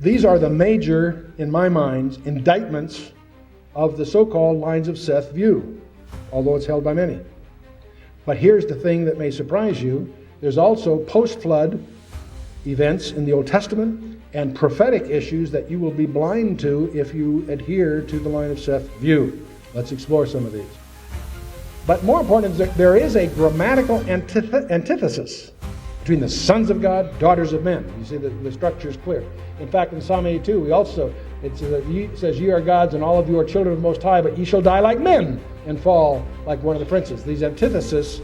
These are the major, in my mind, indictments of the so-called lines of Seth view, although it's held by many. But here's the thing that may surprise you. There's also post-flood events in the Old Testament and prophetic issues that you will be blind to if you adhere to the line of Seth view. Let's explore some of these. But more important is that there is a grammatical antithesis between the sons of God, daughters of men. You see the structure is clear. In fact, in Psalm 82, it says, "Ye are gods, and all of you are children of the Most High, but ye shall die like men and fall like one of the princes." These antithesis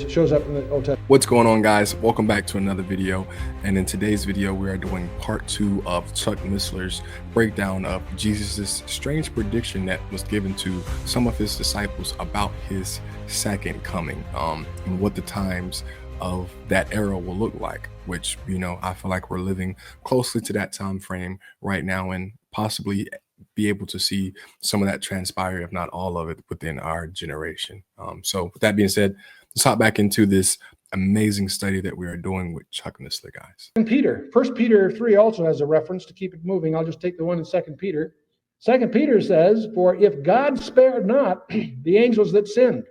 shows up in the Old Testament. What's going on, guys? Welcome back to another video. And in today's video, we are doing part 2 of Chuck Missler's breakdown of Jesus' strange prediction that was given to some of his disciples about his second coming, and what the times of that era will look like, which, I feel like we're living closely to that time frame right now, and possibly be able to see some of that transpire, if not all of it, within our generation. So with that being said, let's hop back into this amazing study that we are doing with Chuck Missler, guys. Peter, 1 Peter 3 also has a reference to keep it moving. I'll just take the one in 2 Peter. 2 Peter says, "For if God spared not the angels that sinned,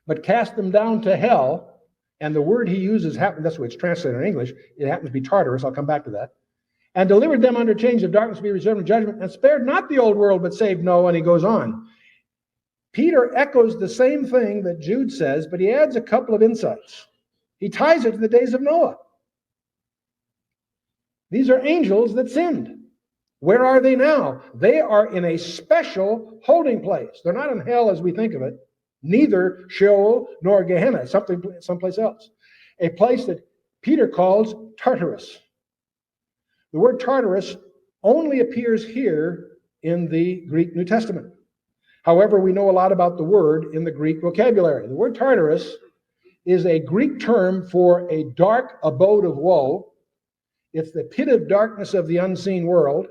but cast them down to hell," and the word he uses, that's what it's translated in English, it happens to be Tartarus, I'll come back to that, "and delivered them under chains of darkness to be reserved in judgment, and spared not the old world, but saved Noah," and he goes on. Peter echoes the same thing that Jude says, but he adds a couple of insights. He ties it to the days of Noah. These are angels that sinned. Where are they now? They are in a special holding place. They're not in hell as we think of it, neither Sheol nor Gehenna, someplace else. A place that Peter calls Tartarus. The word Tartarus only appears here in the Greek New Testament. However, we know a lot about the word in the Greek vocabulary. The word Tartarus is a Greek term for a dark abode of woe. It's the pit of darkness of the unseen world.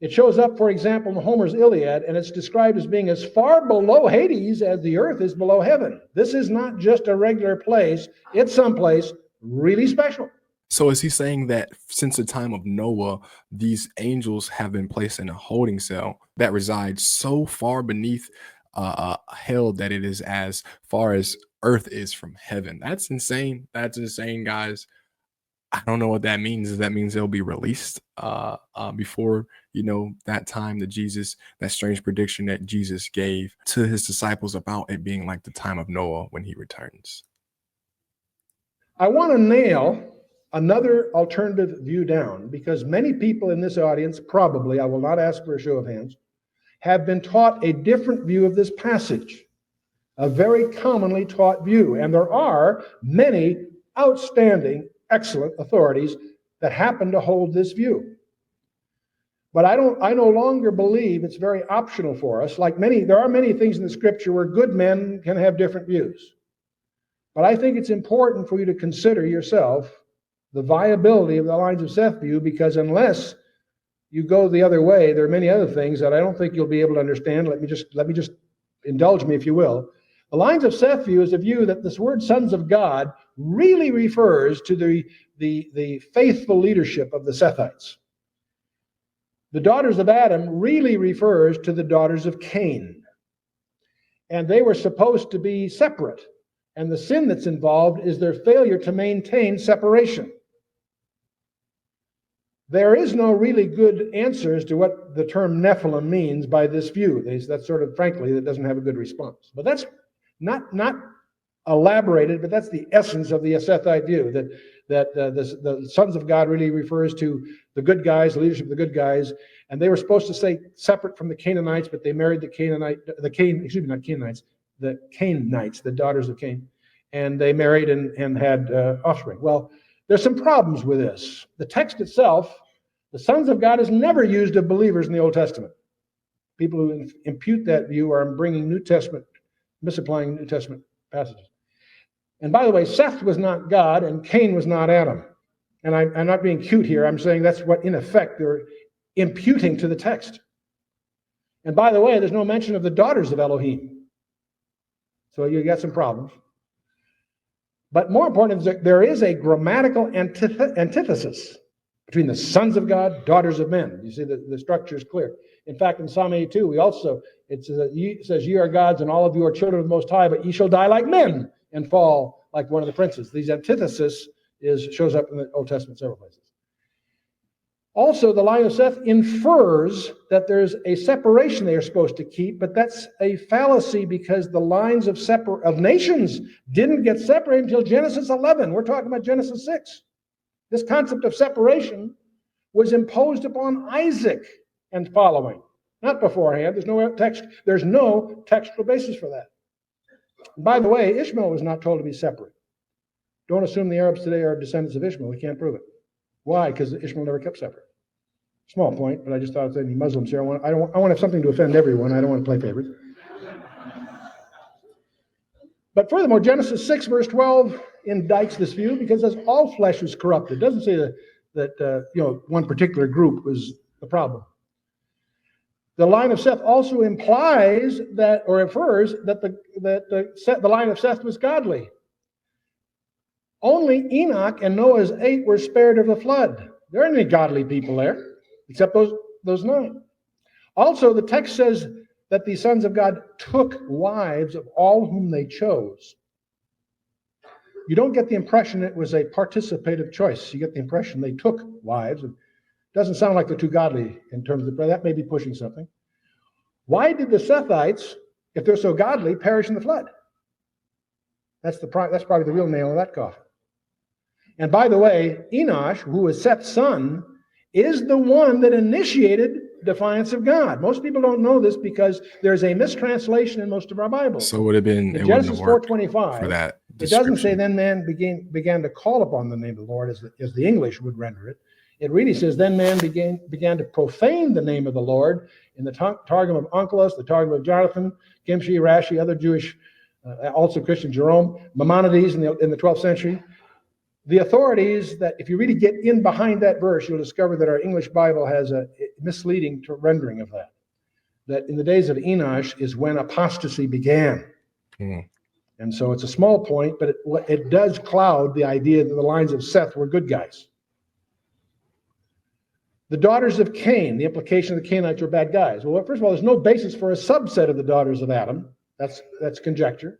It shows up, for example, in Homer's Iliad, and it's described as being as far below Hades as the earth is below heaven. This is not just a regular place. It's someplace really special. So is he saying that since the time of Noah, these angels have been placed in a holding cell that resides so far beneath hell that it is as far as earth is from heaven? That's insane. That's insane, guys. I don't know what that means. That means they'll be released before, that time that strange prediction that Jesus gave to his disciples about it being like the time of Noah when he returns. I want to nail another alternative view down, because many people in this audience, probably, I will not ask for a show of hands, have been taught a different view of this passage, a very commonly taught view. And there are many outstanding, excellent authorities that happen to hold this view. But I no longer believe it's very optional for us. There are many things in the scripture where good men can have different views. But I think it's important for you to consider yourself the viability of the lines of Seth view, because unless you go the other way, there are many other things that I don't think you'll be able to understand. Let me just indulge me, if you will. The lines of Seth view is a view that this word "sons of God" really refers to the faithful leadership of the Sethites. The daughters of Adam really refers to the daughters of Cain. And they were supposed to be separate. And the sin that's involved is their failure to maintain separation. There is no really good answers to what the term Nephilim means by this view. That's sort of, frankly, that doesn't have a good response. But that's not elaborated, but that's the essence of the Sethite view, that the sons of God really refers to the good guys, the leadership of the good guys, and they were supposed to stay separate from the Canaanites, but they married the Cainites, the daughters of Cain, and they married and had offspring. Well, there's some problems with this. The text itself, the sons of God, is never used of believers in the Old Testament. People who impute that view are misapplying New Testament passages. And by the way, Seth was not God and Cain was not Adam. And I'm not being cute here. I'm saying that's what, in effect, they're imputing to the text. And by the way, there's no mention of the daughters of Elohim. So you got some problems. But more important is that there is a grammatical antithesis between the sons of God, daughters of men. You see, the structure is clear. In fact, in Psalm 82, it says, ye are gods, and all of you are children of the Most High, but ye shall die like men and fall like one of the princes. These antithesis shows up in the Old Testament several places. Also, the line of Seth infers that there's a separation they are supposed to keep, but that's a fallacy because the lines of nations didn't get separated until Genesis 11. We're talking about Genesis 6. This concept of separation was imposed upon Isaac and following, not beforehand. There's no textual basis for that. And by the way, Ishmael was not told to be separate. Don't assume the Arabs today are descendants of Ishmael. We can't prove it. Why? Because Ishmael never kept separate. Small point, but I just thought if there are any Muslims here, I want to have something to offend everyone. I don't want to play favorites. But furthermore, Genesis 6, verse 12 indicts this view because it says all flesh is corrupted. It doesn't say that one particular group was the problem. The line of Seth also implies that, or infers that the line of Seth was godly. Only Enoch and Noah's 8 were spared of the flood. There aren't any godly people there, except those 9. Also, the text says that the sons of God took wives of all whom they chose. You don't get the impression it was a participative choice. You get the impression they took wives. It doesn't sound like they're too godly in terms of that may be pushing something. Why did the Sethites, if they're so godly, perish in the flood? That's probably the real nail in that coffin. And by the way, Enosh, who was Seth's son, is the one that initiated defiance of God. Most people don't know this because there's a mistranslation in most of our Bibles. So it would have been in Genesis 4:25 for that. It doesn't say then man began to call upon the name of the Lord as the English would render it. It really says then man began to profane the name of the Lord in the Targum of Onkelos, the Targum of Jonathan, Kimshi, Rashi, other Jewish, also Christian Jerome, Maimonides in the 12th century. The authorities that, if you really get in behind that verse, you'll discover that our English Bible has a misleading rendering of that. That in the days of Enosh is when apostasy began. And so it's a small point, but it does cloud the idea that the lines of Seth were good guys. The daughters of Cain, the implication of the Cainites were bad guys. Well, first of all, there's no basis for a subset of the daughters of Adam. That's conjecture.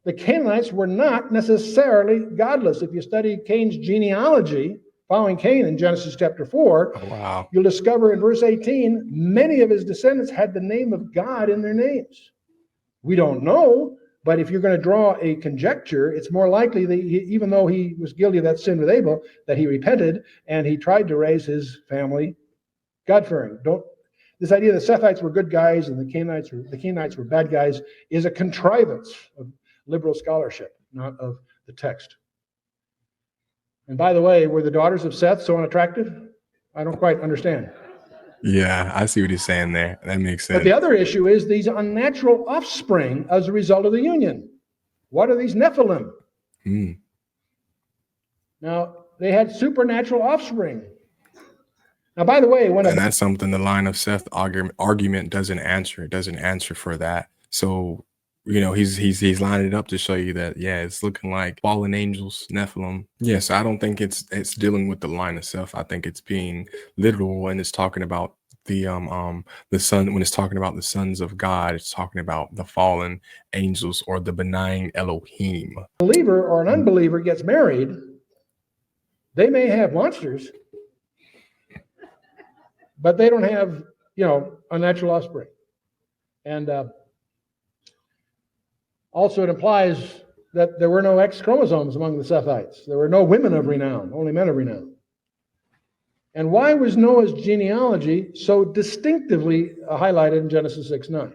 The Cainites were not necessarily godless. If you study Cain's genealogy, following Cain in Genesis chapter 4, you'll discover in verse 18, many of his descendants had the name of God in their names. We don't know, but if you're going to draw a conjecture, it's more likely that even though he was guilty of that sin with Abel, that he repented and he tried to raise his family God-fearing. This idea that Sethites were good guys and the Cainites were bad guys is a contrivance of liberal scholarship, not of the text. And by the way, were the daughters of Seth so unattractive? I don't quite understand. Yeah, I see what he's saying there. That makes sense. But the other issue is these unnatural offspring as a result of the union. What are these Nephilim? Now, they had supernatural offspring. Now, by the way, and that's something the line of Seth argument doesn't answer. It doesn't answer for that. So, he's lining it up to show you that, yeah, it's looking like fallen angels, Nephilim. Yes, I don't think it's dealing with the line of Seth. I think it's being literal when it's talking about the son. When it's talking about the sons of God, it's talking about the fallen angels or the benign Elohim. A believer or an unbeliever gets married, they may have monsters, but they don't have, unnatural offspring. And also, it implies that there were no X chromosomes among the Sethites. There were no women of renown, only men of renown. And why was Noah's genealogy so distinctively highlighted in Genesis 6:9?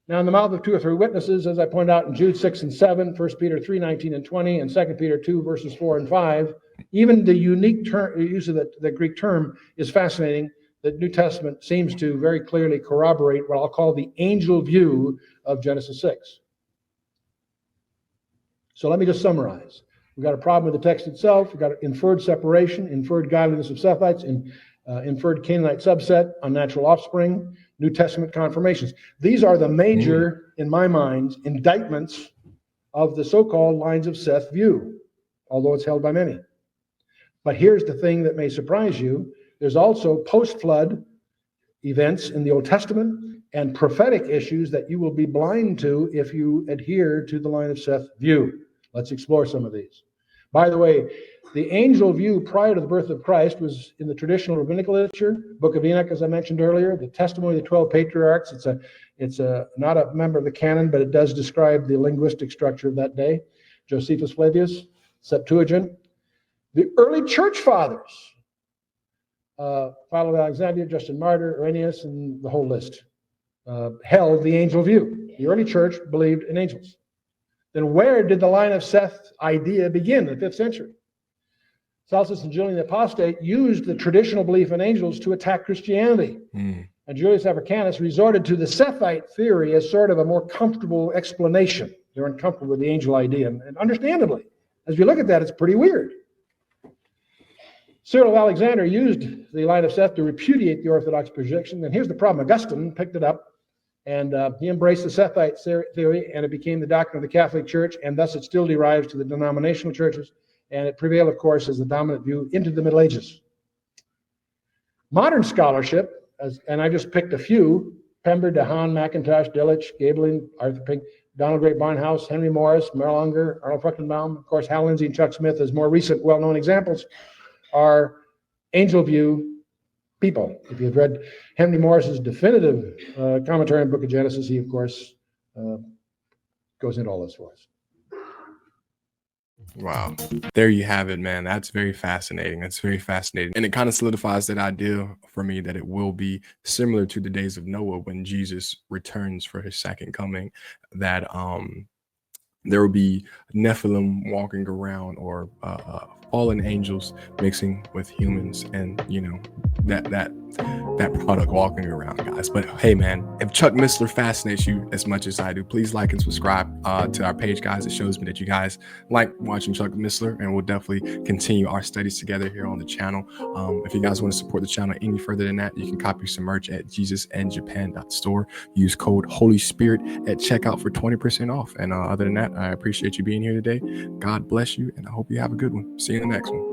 Now, in the mouth of 2 or 3 witnesses, as I pointed out in Jude 6 and 7, 1 Peter 3:19 and 20, and 2 Peter 2, verses 4 and 5, even the unique use of the Greek term is fascinating. The New Testament seems to very clearly corroborate what I'll call the angel view of Genesis 6. So let me just summarize. We've got a problem with the text itself. We've got inferred separation, inferred godliness of Sethites, inferred Canaanite subset, unnatural offspring, New Testament confirmations. These are the major, in my mind, indictments of the so-called lines of Seth view, although it's held by many. But here's the thing that may surprise you. There's also post-flood events in the Old Testament and prophetic issues that you will be blind to if you adhere to the line of Seth view. Let's explore some of these. By the way, the angel view prior to the birth of Christ was in the traditional rabbinical literature, Book of Enoch, as I mentioned earlier, the testimony of the 12 patriarchs. It's not a member of the canon, but it does describe the linguistic structure of that day. Josephus Flavius, Septuagint. The early church fathers, Philo of Alexandria, Justin Martyr, Irenaeus, and the whole list, held the angel view. The early church believed in angels. Then where did the line of Seth idea begin in the 5th century? Celsus and Julian the Apostate used the traditional belief in angels to attack Christianity. And Julius Africanus resorted to the Sethite theory as sort of a more comfortable explanation. They're uncomfortable with the angel idea, and understandably. As you look at that, it's pretty weird. Cyril of Alexandria used the line of Seth to repudiate the Orthodox projection, and here's the problem. Augustine picked it up, and he embraced the Sethite theory, and it became the doctrine of the Catholic Church, and thus it still derives to the denominational churches, and it prevailed, of course, as the dominant view into the Middle Ages. Modern scholarship, and I just picked a few, Pember, DeHaan, McIntosh, Dillich, Gabelin, Arthur Pink, Donald Great Barnhouse, Henry Morris, Merrill Unger, Arnold Fruchtenbaum, of course, Hal Lindsey and Chuck Smith as more recent well-known examples, are angel view people. If you've read Henry Morris's definitive commentary on the Book of Genesis, he, of course, goes into all this for us. Wow. There you have it, man. That's very fascinating. That's very fascinating. And it kind of solidifies that idea for me that it will be similar to the days of Noah when Jesus returns for his second coming, that there will be Nephilim walking around, or fallen angels mixing with humans, and you know, that product walking around, guys. But hey, man, if Chuck Missler fascinates you as much as I do, please like and subscribe to our page, guys. It shows me that you guys like watching Chuck Missler, and we'll definitely continue our studies together here on the channel. If you guys want to support the channel any further than that, you can copy some merch at jesusandjapan.store. Use code Holy Spirit at checkout for 20% off. And other than that, I appreciate you being here today. God bless you, and I hope you have a good one. See you in the next one.